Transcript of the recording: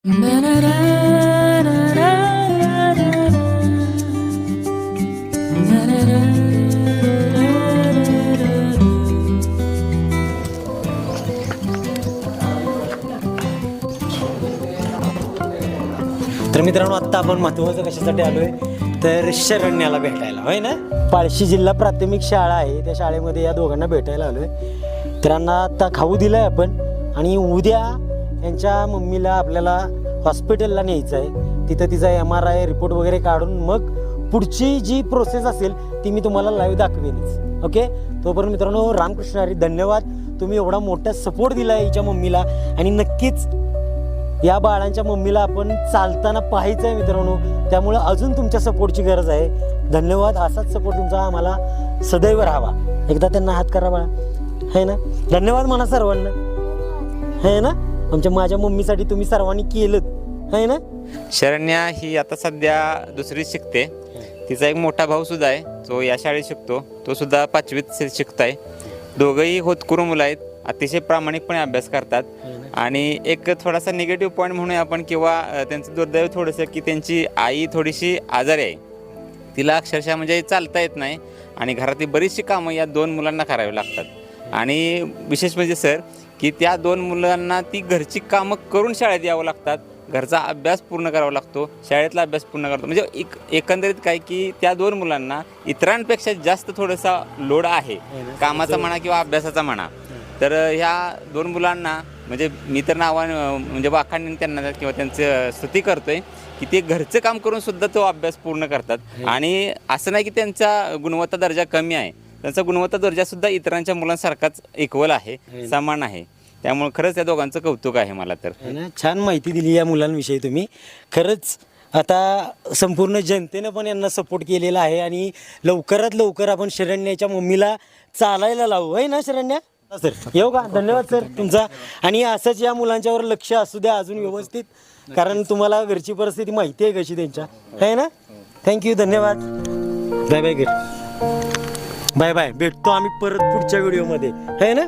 तर मित्रांनो, आत्ता आपण महत्त्वाचं कशासाठी आलोय तर शरण्याला भेटायला, होय ना. पाळशी जिल्हा प्राथमिक शाळा आहे, त्या शाळेमध्ये या दोघांना भेटायला आलोय. त्यांना आत्ता खाऊ दिलाय आपण आणि उद्या यांच्या मम्मीला आपल्याला हॉस्पिटलला न्यायचं आहे. तिथं तिचा MRI रिपोर्ट वगैरे काढून मग पुढची जी प्रोसेस असेल ती मी तुम्हाला लाईव्ह दाखवेनच. ओके, तोपर्यंत मित्रांनो रामकृष्ण हरी, धन्यवाद. तुम्ही एवढा मोठा सपोर्ट दिला आहे हिच्या मम्मीला आणि नक्कीच या बाळांच्या मम्मीला आपण चालताना पाहायचं आहे मित्रांनो. त्यामुळे अजून तुमच्या सपोर्टची गरज आहे. धन्यवाद. असाच सपोर्ट तुमचा आम्हाला सदैव राहावा. एकदा त्यांना हात करा बाळा, है ना. धन्यवाद म्हणा सर्वांना, है ना. माझ्या मम्मीसाठी तुम्ही सर्वांनी केलं, है ना. शरण्या ही आता सध्या दुसरीत शिकते. तिचा एक मोठा भाऊ सुद्धा आहे, जो या शाळेत शिकतो. तो सुद्धा 5वीत शिकताय. दोघंही होतकरू मुलं आहेत, अतिशय प्रामाणिकपणे अभ्यास करतात. आणि एक थोडासा निगेटिव्ह पॉईंट म्हणूया आपण, किंवा त्यांचं दुर्दैव थोडंसं, की त्यांची आई थोडीशी आजारी आहे. तिला अक्षरशः म्हणजे चालता येत नाही आणि घरातली बरीचशी कामं या 2 मुलांना करावी लागतात. आणि विशेष म्हणजे सर, की त्या 2 मुलांना ती घरची कामं करून शाळेत यावं लागतात. घरचा अभ्यास पूर्ण करावा लागतो, शाळेतला अभ्यास पूर्ण करतो. म्हणजे एकंदरीत काय, की त्या 2 मुलांना इतरांपेक्षा जास्त थोडासा लोड आहे, कामाचा म्हणा किंवा अभ्यासाचा म्हणा. तर ह्या 2 मुलांना म्हणजे मी तर नावानं म्हणजे वाखाणीने त्यांना किंवा त्यांचं स्तुती करतोय, की ते घरचं काम करून सुद्धा तो अभ्यास पूर्ण करतात. आणि असं नाही की त्यांचा गुणवत्ता दर्जा कमी आहे, त्यांचा गुणवत्ता दर्जा सुद्धा इतरांच्या मुलांसारखाच इक्वल आहे, समान आहे. त्यामुळे खरंच या दोघांचं कौतुक आहे मला तर. छान माहिती दिली या मुलांविषयी तुम्ही. खरंच आता संपूर्ण जनतेनं पण यांना सपोर्ट केलेला आहे आणि लवकरात लवकर आपण शरण्याच्या मम्मीला चालायला लावू, आहे ना शरण्या. सर येऊ का. धन्यवाद सर तुमचा. आणि असंच या मुलांच्यावर लक्ष असू द्या अजून व्यवस्थित, कारण तुम्हाला घरची परिस्थिती माहिती आहे कशी त्यांच्या, आहे ना. थँक्यू, धन्यवाद. Bye bye. Bye bye. भेटतो आम्ही परत पुढच्या व्हिडिओमध्ये, आहे ना.